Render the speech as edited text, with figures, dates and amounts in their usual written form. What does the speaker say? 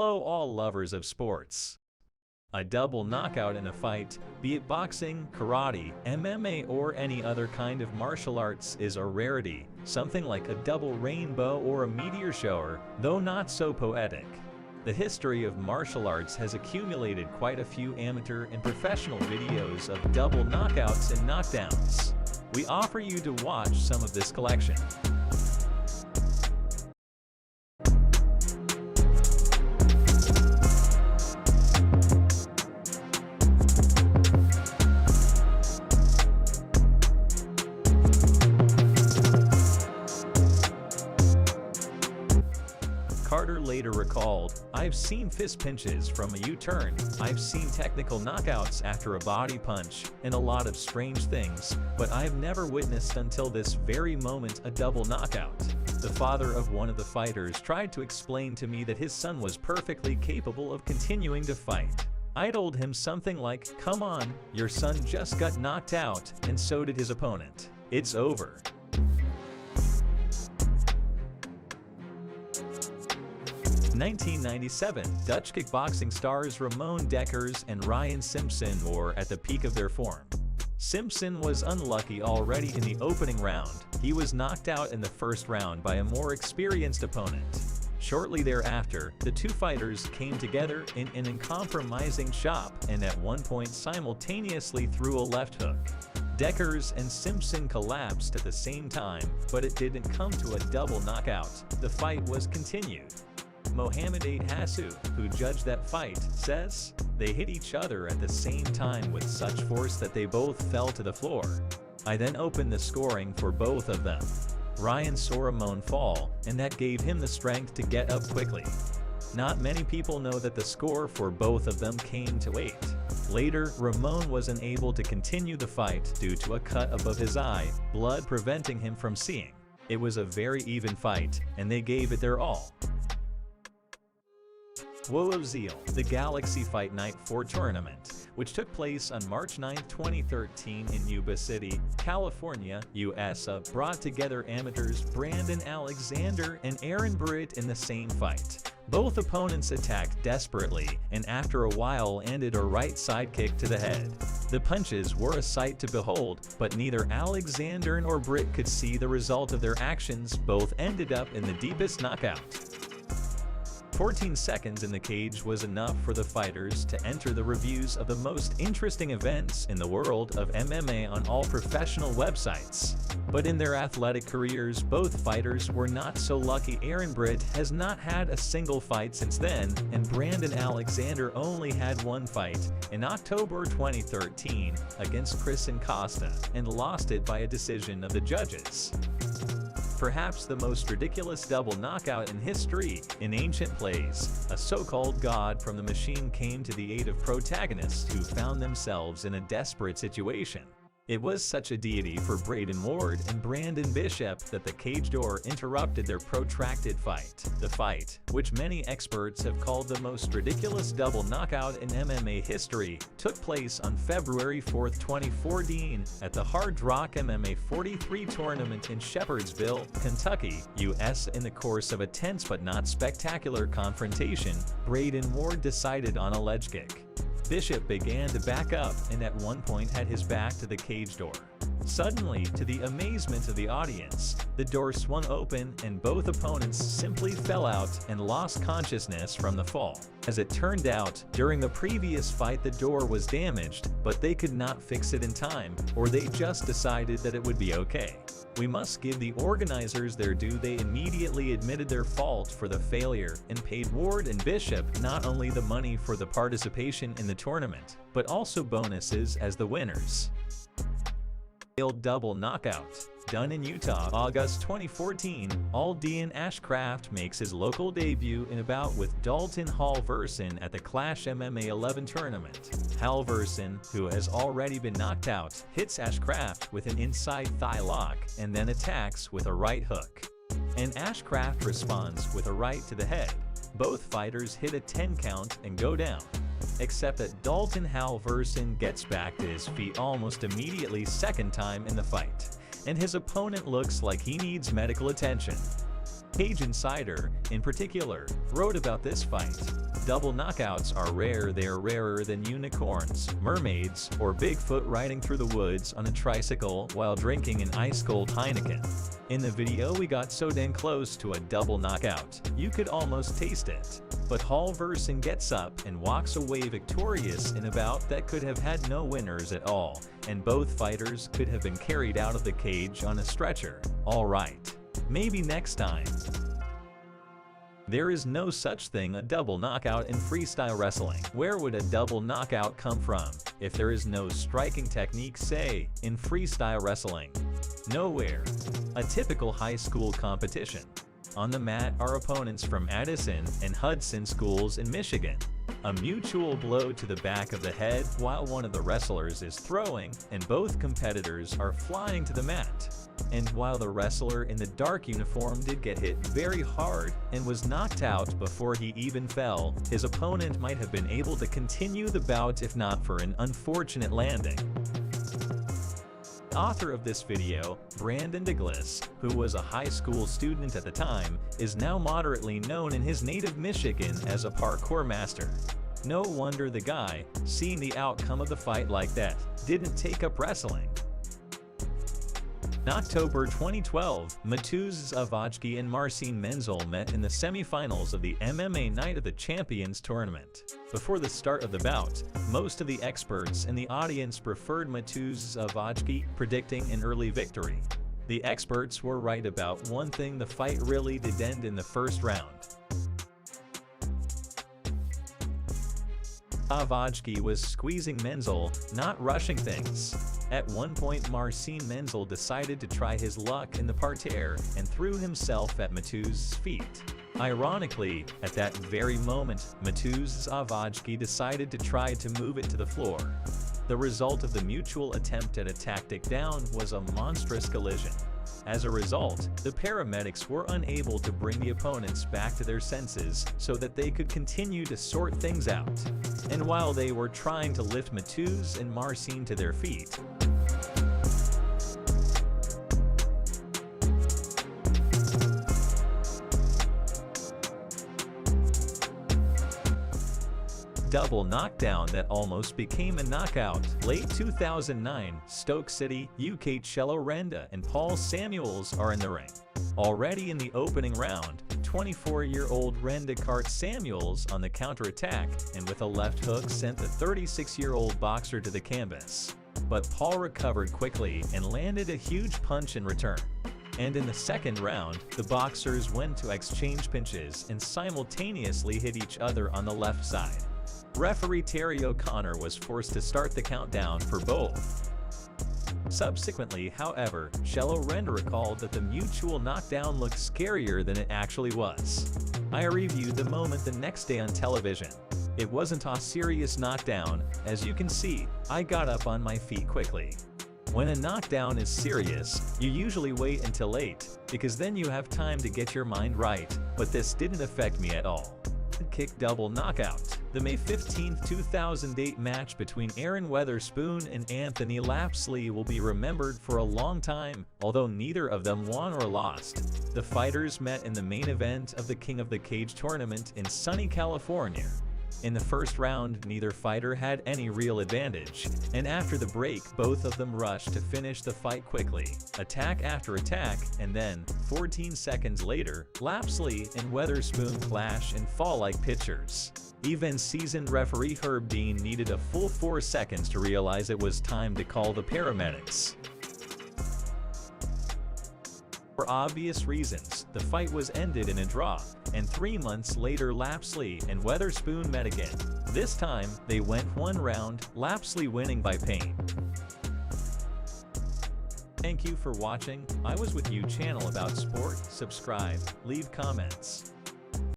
Hello all lovers of sports. A double knockout in a fight, be it boxing, karate, MMA or any other kind of martial arts, is a rarity, something like a double rainbow or a meteor shower, though not so poetic. The history of martial arts has accumulated quite a few amateur and professional videos of double knockouts and knockdowns. We offer you to watch some of this collection. Carter later recalled, "I've seen fist pinches from a U-turn, I've seen technical knockouts after a body punch, and a lot of strange things, but I've never witnessed until this very moment a double knockout." The father of one of the fighters tried to explain to me that his son was perfectly capable of continuing to fight. I told him something like, "Come on, your son just got knocked out, and so did his opponent. It's over." In 1997, Dutch kickboxing stars Ramon Dekkers and Ryan Simpson were at the peak of their form. Simpson was unlucky already in the opening round. He was knocked out in the first round by a more experienced opponent. Shortly thereafter, the two fighters came together in an uncompromising chop and at one point simultaneously threw a left hook. Dekkers and Simpson collapsed at the same time, but it didn't come to a double knockout. The fight was continued. Mohamed Hassu, who judged that fight, says, "They hit each other at the same time with such force that they both fell to the floor. I then opened the scoring for both of them. Ryan saw Ramon fall, and that gave him the strength to get up quickly." Not many people know that the score for both of them came to 8. Later, Ramon was unable to continue the fight due to a cut above his eye, blood preventing him from seeing. It was a very even fight, and they gave it their all. Zeal, the Galaxy Fight Night 4 tournament, which took place on March 9, 2013 in Yuba City, California, USA, brought together amateurs Brandon Alexander and Aaron Britt in the same fight. Both opponents attacked desperately and after a while ended a right side kick to the head. The punches were a sight to behold, but neither Alexander nor Britt could see the result of their actions. Both ended up in the deepest knockout. 14 seconds in the cage was enough for the fighters to enter the reviews of the most interesting events in the world of MMA on all professional websites. But in their athletic careers, both fighters were not so lucky. Aaron Britt has not had a single fight since then, and Brandon Alexander only had one fight in October 2013 against Chris Costa and lost it by a decision of the judges. Perhaps the most ridiculous double knockout in history. In ancient plays, a so-called god from the machine came to the aid of protagonists who found themselves in a desperate situation. It was such a deity for Braden Ward and Brandon Bishop that the cage door interrupted their protracted fight. The fight, which many experts have called the most ridiculous double knockout in MMA history, took place on February 4, 2014 at the Hard Rock MMA 43 tournament in Shepherdsville, Kentucky, US. In the course of a tense but not spectacular confrontation, Braden Ward decided on a ledge kick. Bishop began to back up and at one point had his back to the cage door. Suddenly, to the amazement of the audience, the door swung open and both opponents simply fell out and lost consciousness from the fall. As it turned out, during the previous fight the door was damaged, but they could not fix it in time, or they just decided that it would be okay. We must give the organizers their due. They immediately admitted their fault for the failure and paid Ward and Bishop not only the money for the participation in the tournament, but also bonuses as the winners. Double knockout. Done in Utah, August 2014, Aldean Ashcraft makes his local debut in a bout with Dalton Halverson at the Clash MMA 11 tournament. Halverson, who has already been knocked out, hits Ashcraft with an inside thigh lock and then attacks with a right hook. And Ashcraft responds with a right to the head. Both fighters hit a 10 count and go down. Except that Dalton Halverson gets back to his feet almost immediately second time in the fight, and his opponent looks like he needs medical attention. Cage Insider, in particular, wrote about this fight. double knockouts are rare. They are rarer than unicorns, mermaids, or Bigfoot riding through the woods on a tricycle while drinking an ice-cold Heineken. In the video we got so dang close to a double knockout, you could almost taste it. But Halverson gets up and walks away victorious in a bout that could have had no winners at all, and both fighters could have been carried out of the cage on a stretcher. Alright, maybe next time. There is no such thing a double knockout in freestyle wrestling. Where would a double knockout come from if there is no striking technique, say, in freestyle wrestling? Nowhere. A typical high school competition. On the mat are opponents from Addison and Hudson schools in Michigan. A mutual blow to the back of the head while one of the wrestlers is throwing, and both competitors are flying to the mat. And while the wrestler in the dark uniform did get hit very hard and was knocked out before he even fell, his opponent might have been able to continue the bout if not for an unfortunate landing. The author of this video, Brandon Douglas, who was a high school student at the time, is now moderately known in his native Michigan as a parkour master. No wonder the guy, seeing the outcome of the fight like that, didn't take up wrestling. In October 2012, Mateusz Vodky and Menzel met in the semifinals of the MMA Night of the Champions tournament. Before the start of the bout, most of the experts in the audience preferred Mateusz Vodky, predicting an early victory. The experts were right about one thing: the fight really did end in the first round. Vodky was squeezing Menzel, not rushing things. At one point, Menzel decided to try his luck in the parterre and threw himself at Mateusz's feet. Ironically, at that very moment, Mateusz Vodky decided to try to move it to the floor. The result of the mutual attempt at a tactic down was a monstrous collision. As a result, the paramedics were unable to bring the opponents back to their senses so that they could continue to sort things out. And while they were trying to lift Mateusz and Marcin to their feet, double knockdown that almost became a knockout. Late 2009, Stoke City, UK cello Randa and Paul Samuels are in the ring. Already in the opening round, 24-year-old Randa caught Samuels on the counterattack and with a left hook sent the 36-year-old boxer to the canvas. But Paul recovered quickly and landed a huge punch in return. And in the second round, the boxers went to exchange pinches and simultaneously hit each other on the left side. Referee Terry O'Connor was forced to start the countdown for both. Subsequently, however, cello Randa recalled that the mutual knockdown looked scarier than it actually was. I reviewed the moment the next day on television. It wasn't a serious knockdown. As you can see, I got up on my feet quickly. When a knockdown is serious, you usually wait until late, because then you have time to get your mind right, but this didn't affect me at all. Kick double knockout. The May 15, 2008 match between Aaron Weatherspoon and Anthony Lapsley will be remembered for a long time, although neither of them won or lost. The fighters met in the main event of the King of the Cage tournament in sunny California. In the first round, neither fighter had any real advantage, and after the break, both of them rushed to finish the fight quickly, attack after attack, and then, 14 seconds later, Lapsley and Weatherspoon clash and fall like pitchers. Even seasoned referee Herb Dean needed a full 4 seconds to realize it was time to call the paramedics. For obvious reasons, the fight was ended in a draw, and 3 months later Lapsley and Weatherspoon met again. This time, they went one round, Lapsley winning by pain. Thank you for watching. I was with you channel about sport. Subscribe, leave comments.